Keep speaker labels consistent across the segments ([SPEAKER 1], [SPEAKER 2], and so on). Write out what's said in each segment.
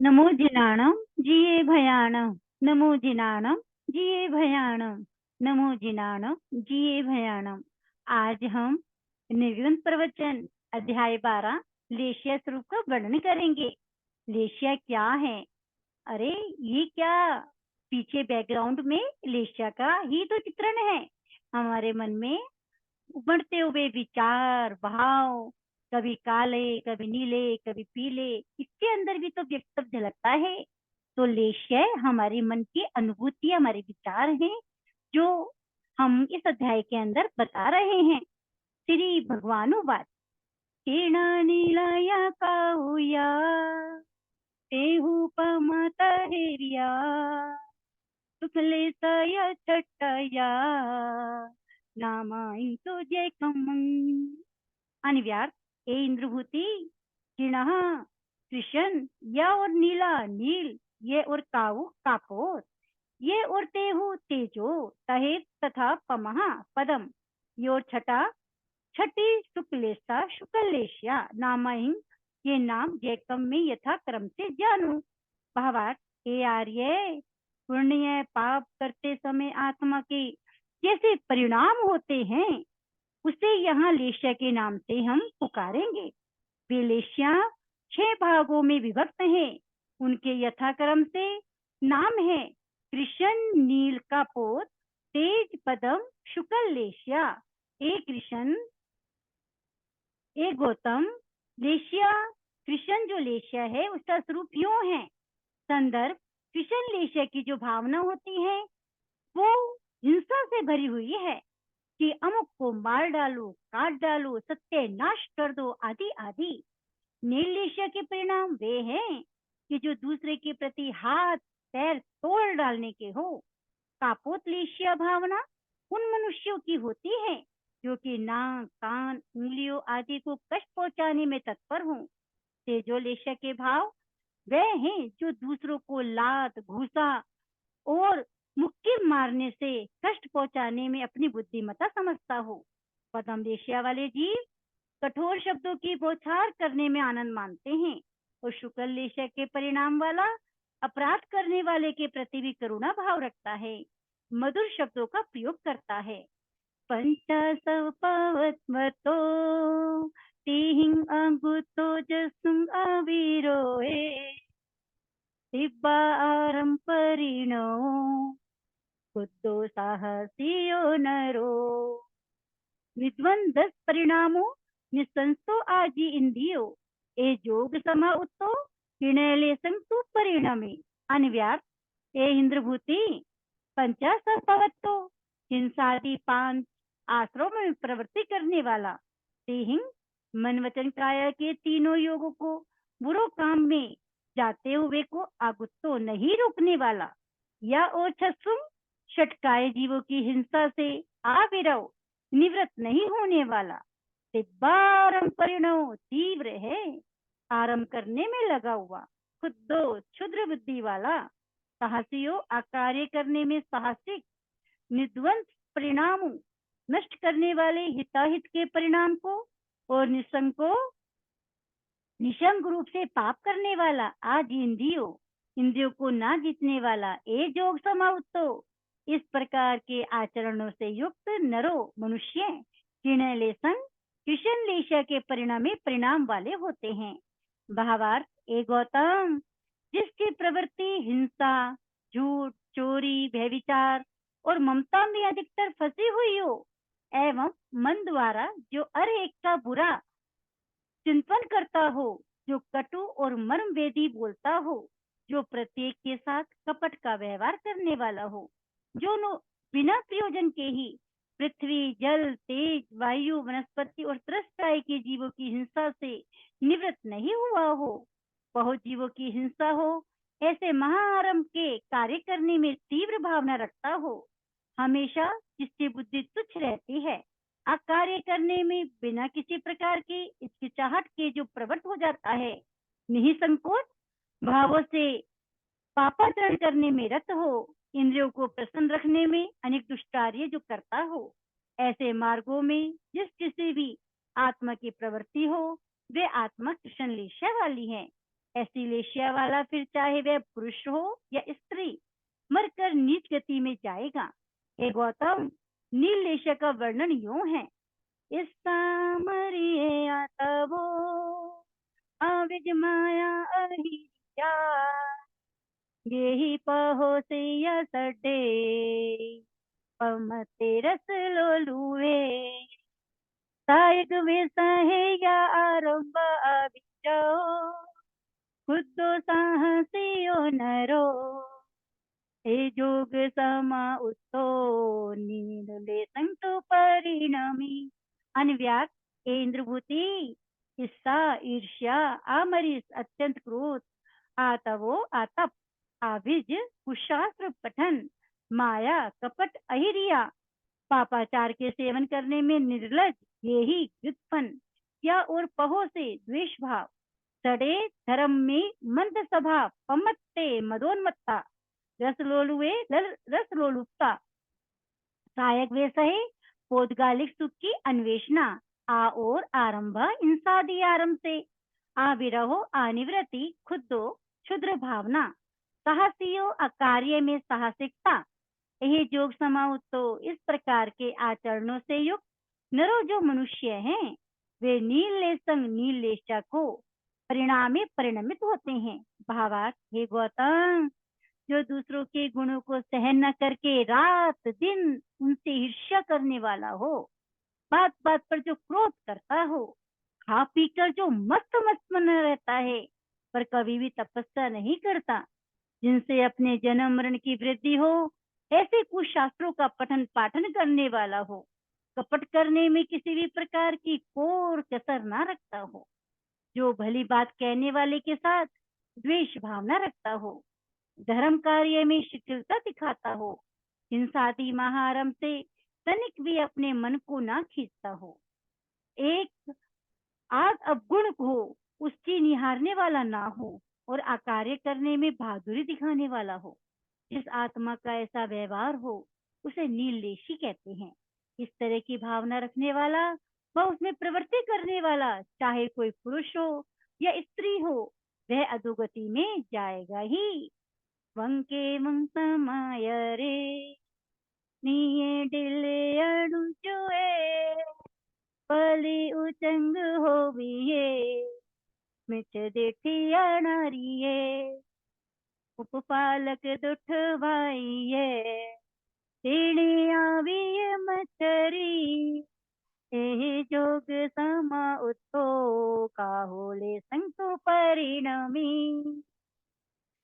[SPEAKER 1] नमो जिनाणं जिये भयाणं। नमो जिनाणं जिये भयाणं। नमो जिनाणं जिये भयाणं। आज हम निर्गुण प्रवचन अध्याय 12 लेशिया स्वरूप का वर्णन करेंगे। लेशिया क्या है? अरे ये क्या, पीछे बैकग्राउंड में लेशिया का ही तो चित्रण है। हमारे मन में उमड़ते हुए विचार भाव, कभी काले कभी नीले कभी पीले, इसके अंदर भी तो व्यक्तित्व झलकता है। तो लेशय हमारे मन की अनुभूति, हमारे विचार हैं जो हम इस अध्याय के अंदर बता रहे हैं। श्री भगवानुवाद किरण नीलया काउया तेहु पमत हेरिया सुखले सय छटया नामाइन तुझे कमंग। अनिव्यार ए इंद्रभूति, किरणः कृष्ण, या और नीला नील, ये और काऊ कापोर, ये और तेहु तेजो, तहे तथा पमहा पदम, ये और छटा छठी शुक्लेशा शुक्लेशिया नामाहिं, ये नाम जैकम में यथा क्रम से जानू। भावार्थ, हे आर्य, पुण्य पाप करते समय आत्मा के जैसे परिणाम होते हैं, उसे यहाँ लेशिया के नाम से हम पुकारेंगे। वे लेशिया 6 भागों में विभक्त हैं। उनके यथाक्रम से नाम है कृष्ण, नील का पोत, तेज पदम, शुक्ल लेशिया। ए कृष्ण, ए गौतम, लेशिया कृष्ण जो लेशिया है उसका स्वरूप यूं है। संदर्भ, कृष्ण लेशिया की जो भावना होती है वो हिंसा से भरी हुई है कि अमुक को मार डालो, काट डालो, सत्यानाश कर दो, आदि आदि। निर्लेशिया के परिणाम वे हैं कि जो दूसरे के प्रति हाथ पैर तोड़ डालने के हो। कापोतलेशिया भावना उन मनुष्यों की होती है जो कि नाक कान उंगलियों आदि को कष्ट पहुंचाने में तत्पर हों। तेजोलेशिया के भाव वह हैं जो दूसरों को लात घूसा और मुक्की मारने से कष्ट पहुंचाने में अपनी बुद्धिमत्ता समझता हो। पदम लेशिया वाले जीव कठोर शब्दों की बौछार करने में आनंद मानते हैं और शुक्ल लेशिया के परिणाम वाला अपराध करने वाले के प्रति भी करुणा भाव रखता है, मधुर शब्दों का प्रयोग करता है। पंचासवपवत्वतो तिहिं अगुतो जसुं अविरोहे दिब्बारं परिणो बुद्धो साहसियो नरो। विद्वन 10 परिणामों निसंसो आजी इंद्रियो ए जोग समा उत्तो किणले संतु परिणमे। अनिव्यार, ए इंद्रभूति, पंचासवपवत्तो हिंसादि 5 आश्रम में प्रवृत्ति करने वाला, तिहिं मन वचन काया के तीनों योगों को बुरो काम में जाते हुए को आगुत्तो नहीं रोकने वाला, या और छसुम षटकाय जीवों की हिंसा से आविरव निवृत्त नहीं होने वाला, तिब्बारम परिणव तीव्र है, आरंभ करने में लगा हुआ, खुद्दो क्षुद्र बुद्धि वाला, साहसियों आकार्य करने में साहसिक, निध्वंस परिणामों नष्ट करने वाले हिताहित के परिणाम को, और निसंको निशंक रूप से पाप करने वाला, आज इंद्रियों को ना जीतने वाला, ए जोग समावतो, इस प्रकार के आचरणों से युक्त नरो मनुष्य किणलेसन कृष्ण लेशिया के परिणाम वाले होते हैं। भावार्थ, ए गौतम, जिसकी प्रवृत्ति हिंसा, झूठ, चोरी, व्यभिचार और ममता में अधिकतर फंसी हुई हो, एवं मन द्वारा जो अरेख का बुरा चिंतन करता हो, जो कटु और मर्म वेदी बोलता हो, जो प्रत्येक के साथ कपट का व्यवहार करने वाला हो, जो बिना प्रयोजन के ही पृथ्वी, जल, तेज, वायु, वनस्पति और त्रस्ताय के जीवों की हिंसा से निवृत्त नहीं हुआ हो, बहुत जीवों की हिंसा हो, ऐसे महाआरंभ के कार्य करने में तीव्र भावना रखता हो, हमेशा जिसकी बुद्धि तुच्छ रहती है, कार्य करने में बिना किसी प्रकार की हिचकिचाहट के जो प्रवृत्त हो जाता है, निसंकोच भावों से पापाचरण करने में रत हो, इंद्रियों को प्रसन्न रखने में अनेक दुष्ट कार्य जो करता हो, ऐसे मार्गों में जिस किसी भी आत्मा की प्रवृत्ति हो, वे आत्मा कृष्ण लेशिया वाली है। ऐसी लेशिया वाला फिर चाहे वह पुरुष हो या स्त्री मरकर नीच गति में जाएगा। हे गौतम, नील लेशिया का वर्णन यूं है। इस सामरिया तबो आविज माया अहिया यही पहो सिया सडे पमते रस लोलुए सायक विसहे या आरंभ अभिजो खुदो साहसियो नरो हे जोग समा उत्तो नीले संतो परिणमी। अनव्याक इंद्रभूति ईर्षा ईर्ष्या आमरिस अत्यंत क्रोध आतवो आतप आविज कुशास्त्र पठन माया कपट अहिरिया पापाचार के सेवन करने में निर्लज यही व्युत्पन्न या और पहो से द्वेष भाव सड़े धर्म में मंद स्वभाव पमत्ते मदोन्मत्ता रसलोलुए रसलोलुपता सहायक वे सहे पौद्गालिक सुख की अन्वेषणा आ और आरंभ इंसादी आरंभ से आविरहो अनिवृत्ति खुदो क्षुद्र भावना साहसियो अकार्य में साहसिकता यही जोग समाउत तो इस प्रकार के आचरणों से युक्त नरो जो मनुष्य हैं वे नील संग नील लेशा को परिणामी परिणमित होते हैं। भावार्थ, हे गौतम, जो दूसरों के गुणों को सहन न करके रात दिन उनसे ईर्ष्या करने वाला हो, बात बात पर जो क्रोध करता हो, खा पीकर जो मस्त मस्त मन रहता है पर कभी भी तपस्या नहीं करता, जिनसे अपने जन्म मरण की वृद्धि हो, ऐसे कुशास्त्रों का पठन पाठन करने वाला हो, कपट करने में किसी भी प्रकार की कोर कसर ना रखता हो, जो भली बात कहने वाले के साथ द्वेष भावना रखता हो, धर्म कार्य में शिथिलता दिखाता हो, हिंसादी महारम से तनिक भी अपने मन को ना खींचता हो, एक आग अवगुण हो उसकी निहारने वाला ना हो और अकार्य करने में बहादुरी दिखाने वाला हो। जिस आत्मा का ऐसा व्यवहार हो उसे नीललेशी कहते हैं। इस तरह की भावना रखने वाला व उसमें प्रवृत्ति करने वाला चाहे कोई पुरुष हो या स्त्री हो वह अधोगति में जाएगा ही। वंके मंगसमाय रे नीये डिले अणुजुए पली उचंग होविये मिच देखिया नारिये उपपालक दुठवाइये तेणी आविये मचरी एहि जोग समा उत्तो काहोले संतो परिणमी।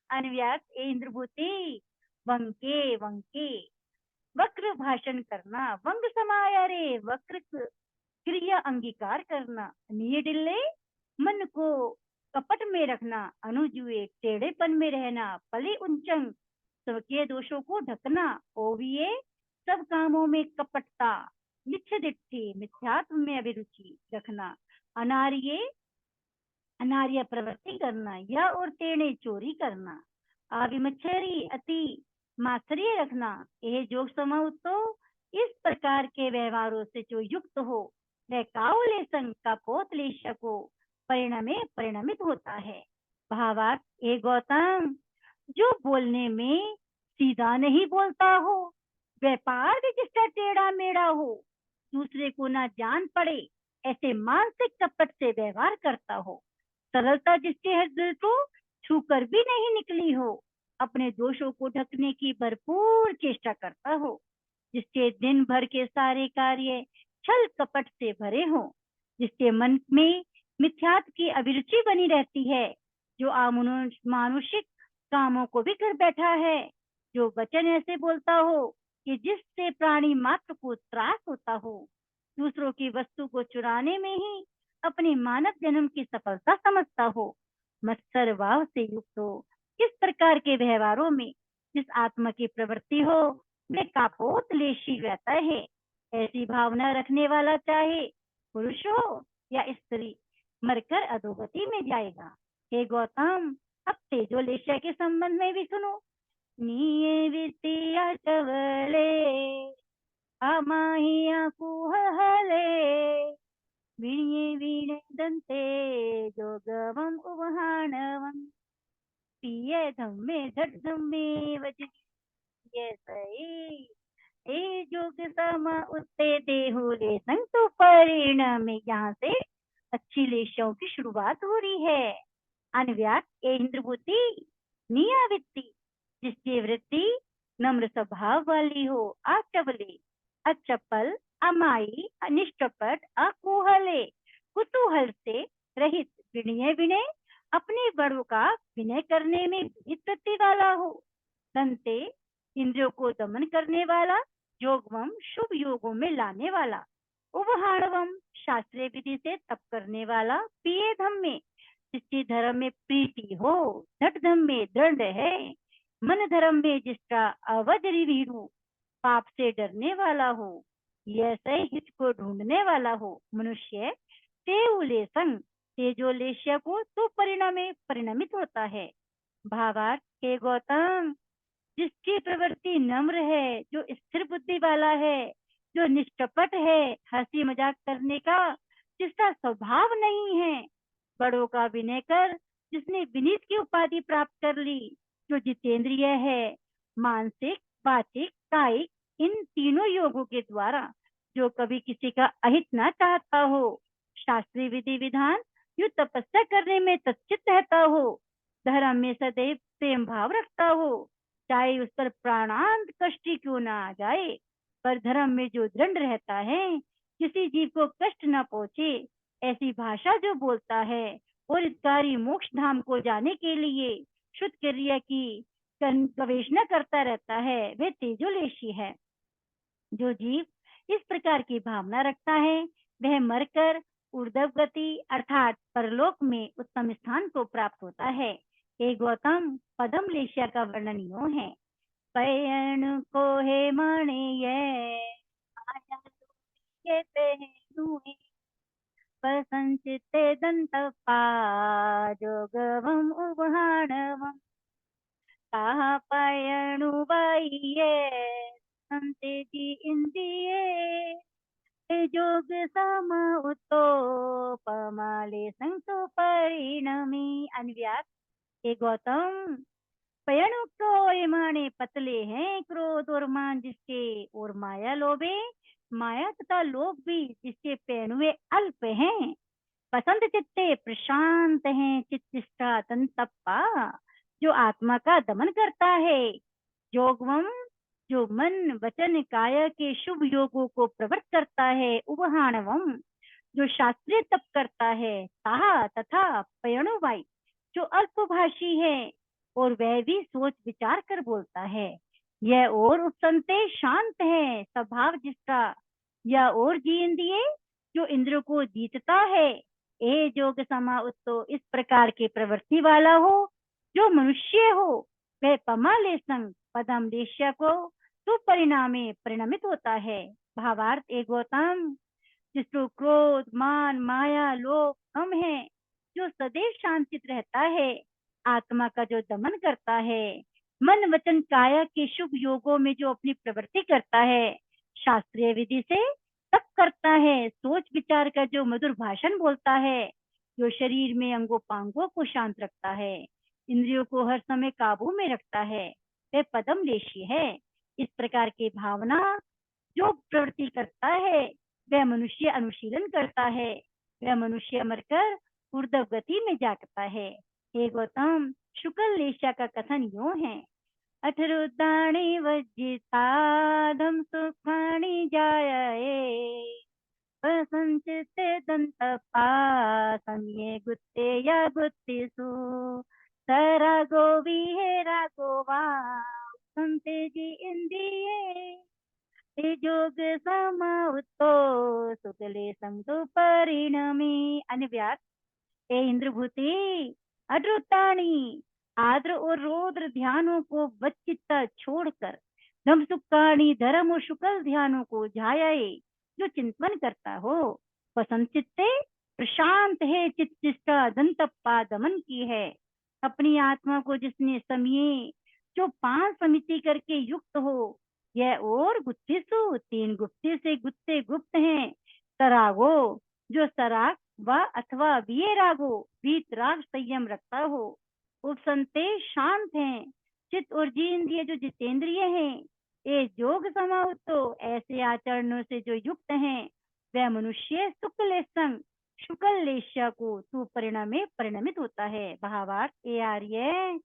[SPEAKER 1] अनव्याक इंद्रभूति वंके वंके वक्र भाषण करना, वंग समाया रे वक्र क्रिया अंगीकार करना, नियडिल्ले मन को कपट में रखना, अनुजुए टेढ़ेपन में रहना, पले उंचंग स्वकीय दोषों को ढकना, ओविये सब कामों में कपटता, मिथ्यदिट्ठी मिथ्यात्व में अभिरुचि रखना, अनार्य अनार्य प्रवृत्ति करना या और तेणे चोरी करना, आविमच्छरी अति मात्सर्य रखना, यह जोग समाउत तो इस प्रकार के व्यवहारों से जो युक्त हो वह काउले संग का पोतलेश को परिणमे परिणमित होता है। भावार्थ, हे गौतम, जो बोलने में सीधा नहीं बोलता हो, व्यापार भी जिसका टेढ़ा मेढ़ा हो, दूसरे को ना जान पड़े ऐसे मानसिक कपट से व्यवहार करता हो, सरलता जिसके हृदय को छूकर भी नहीं निकली हो, अपने दोषों को ढकने की भरपूर चेष्टा करता हो, जिसके दिन भर के सारे कार्य छल कपट से भरे हों, जिसके मन में मिथ्यात्व की अभिरुचि बनी रहती है, जो मानुषिक कामों को भी कर बैठा है, जो वचन ऐसे बोलता हो कि जिससे प्राणी मात्र को त्रास होता हो, दूसरों की वस्तु को चुराने में ही अपने मानव जन्म की सफलता समझता हो, मत्सर भाव से युक्त हो, इस प्रकार के व्यवहारों में जिस आत्मा की प्रवृत्ति हो वे कापोतलेशी रहता है। ऐसी भावना रखने वाला चाहे पुरुष हो या स्त्री मरकर अधोगति में जाएगा। हे गौतम, अब तेजोलेशा के संबंध में भी सुनो। नीये वित्तिया चवले अमाहिया कुहले विण्ये वीणे दंते जोगवम उवहाणवम ये धम्मे धट धम्मे वजनी ये सही हे जोग समा उत्ते देहुले संतु परिणाम। यहाँ से अच्छी लेशों की शुरुआत हो रही है। अनव्यात ए इंद्रभूति नियावित्ति जिसकी वृत्ति नम्र स्वभाव वाली हो, अचबले अचपल अमाई अनिष्टपट अकुहले कुतूहल से रहित विनय विनय अपने बड़ों का विनय करने में विहित वृत्ति वाला हो। दंते इंद्रियों को दमन करने वाला, योगवम शुभ योगों में लाने वाला, उपहाणवम शास्त्रीय विधि से तप करने वाला, पिए धम में जिसकी धर्म में प्रीति हो, धट धम में दृढ़ है, मन धर्म में जिसका अवजरी वीरू पाप से डरने वाला हो, ऐसे हित को ढूंढने वाला हो। मनुष्य तेउले संग तेजोलेश्य को तो परिणाम में परिणमित होता है। भावार्थ हे गौतम जिसकी प्रवृत्ति नम्र है, जो स्थिर बुद्धि वाला है, जो निष्कपट है, हंसी मजाक करने का जिसका स्वभाव नहीं है, बड़ों का विनय कर जिसने विनीत की उपाधि प्राप्त कर ली, जो जितेंद्रिय है, मानसिक वाचिक कायिक इन तीनों योगों के द्वारा जो कभी किसी का अहित न चाहता हो, शास्त्रीय विधि विधान जो तपस्या करने में तच्चित रहता हो, धर्म में सदैव प्रेम भाव रखता हो, चाहे उस पर प्राणांत कष्ट क्यों ना आ जाए, पर धर्म में जो दृढ़ रहता है, किसी जीव को कष्ट न पहुंचे, ऐसी भाषा जो बोलता है और हितकारी मोक्ष धाम को जाने के लिए शुद्ध क्रिया की गवेषणा करता रहता है, वे तेजोलेशी है। जो जीव इस प्रकार की भावना रखता है, वह मरकर ऊर्ध्व गति अर्थात परलोक में उत्तम स्थान को प्राप्त होता है। हे गौतम पदम लेशिया का वर्णन यूं है। पयण को हे मणिये माया ये पहनुए पसंचिते दंतपा जोगवम उभाणवम ताहा पयणु बाइये संतेजी इंद्रिये जोग समा उतो पमाले संतो परिणमी। अन्व्यास हे गौतम पयणु को माने पतले हैं, क्रोध और मान जिसके और माया लोभे, माया तथा लोभ भी जिसके पैणुए अल्प हैं, पसंद चित्ते प्रशांत हैं, चित्तिष्ठा तंतप्पा जो आत्मा का दमन करता है, योगवम जो मन वचन काया के शुभ योगों को प्रवृत्त करता है, उपहाणवम जो शास्त्रीय तप करता है, ताहा तथा पयणुवाई जो अल्पभाषी है और वह भी सोच विचार कर बोलता है, यह और उपसंते शांत है स्वभाव जिसका, यह और जीन दिए जो इंद्र को जीतता है, ए जोग समा उत्तो इस प्रकार के प्रवृत्ति वाला हो, जो मनुष्य हो वह पमाले संग पदम देश्य को तो परिणामे परिणमित होता है। भावार्थ ए गौतम जिसको क्रोध मान माया लोभ कम है, जो सदैव शांतित रहता है, आत्मा का जो दमन करता है, मन वचन काया के शुभ योगों में जो अपनी प्रवृत्ति करता है, शास्त्रीय विधि से तप करता है, सोच विचार कर जो मधुर भाषण बोलता है, जो शरीर में अंगों पांगों को शांत रखता है, इंद्रियों को हर समय काबू में रखता है, वह पदम लेशी है। इस प्रकार की भावना जो प्रवृत्ति करता है, वह मनुष्य अनुशीलन करता है, वह मनुष्य मरकर ऊर्ध्व गति में जाता है। हे गौतम शुक्ल लेशा का कथन यूं है। अठरुद्राणि वज्जितादम सुखाणि जायते प्रसंचिते दंतपा समये गुत्ते या गुत्तिषु सरागो विहेरागो वा संतेजी इंद्रिये जोग समाउतो सुकले संतो परिणमी। अन्व्यास हे इंद्रभूति अद्रुताणी आद्र और रौद्र ध्यानों को वच्चिता छोड़कर धम सुखाणी धर्म और शुक्ल ध्यानों को झायाए जो चिंतन करता हो, वसंत चित्ते प्रशांत है, चित्तिष्ठा दंतप्पा दमन की है, अपनी आत्मा को जिसने समिए जो 5 समिति करके युक्त हो, यह और गुत्तिसु 3 गुप्ति से गुत्ते गुप्त हैं, सरागो जो सराग व अथवा विये रागो वीत राग संयम रखता हो, उपसंते शांत हैं, चित्त और जी इंद्रिय जो जितेंद्रिय हैं, ये योग समाहुतो ऐसे आचरणों से जो युक्त हैं, वह मनुष्य शुक्ल लेशा को तू परिणाम में परिणमित होता है। भावार्थ ये आर्य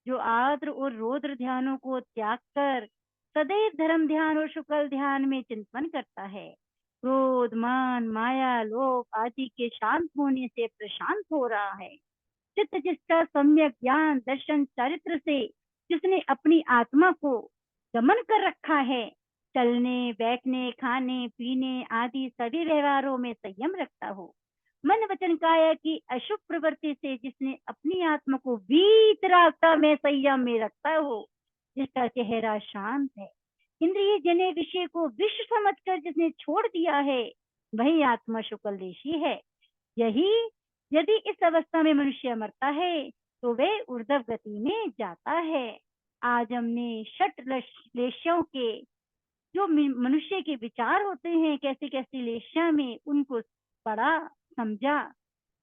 [SPEAKER 1] जो आद्र और रौद्र ध्यानों को त्याग कर सदैव धर्म ध्यान और शुक्ल ध्यान में चिंतन करता है, क्रोध मान माया लोभ आदि के शांत होने से प्रशांत हो रहा है। चित्त जिसका सम्यक ज्ञान दर्शन चरित्र से जिसने अपनी आत्मा को दमन कर रखा है, चलने बैठने खाने पीने आदि सभी व्यवहारों में संयम रखता हो, मन वचन काया की अशुभ प्रवृत्ति से जिसने अपनी आत्मा को वीतरागता में संयम में रखता हो, जिसका चेहरा शांत है, इंद्रिय जने विषय को विश्व समझकर जिसने छोड़ दिया है, वही आत्मा शुक्लदेशी है। यही यदि इस अवस्था में मनुष्य मरता है तो वह ऊर्ध्व गति में जाता है। आज हमने षट लेशों के जो मनुष्य के विचार होते हैं कैसी कैसी लेशा में उनको पढ़ा समझा,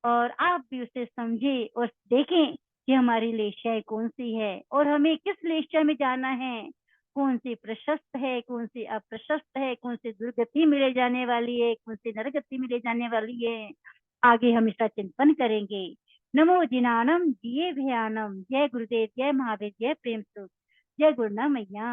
[SPEAKER 1] और आप भी उसे समझे और देखें कि हमारी लेशाएं कौन सी है और हमें किस लेशा में जाना है, कौन सी प्रशस्त है कौन सी अप्रशस्त है, कौन सी दुर्गति मिले जाने वाली है कौन सी नरगति मिले जाने वाली है। आगे हम इसका चिंतन करेंगे। नमो जिनानम जिये भयानम। जय गुरुदेव जय महावीर जय प्रेम सुख। जय गुरुना मैया।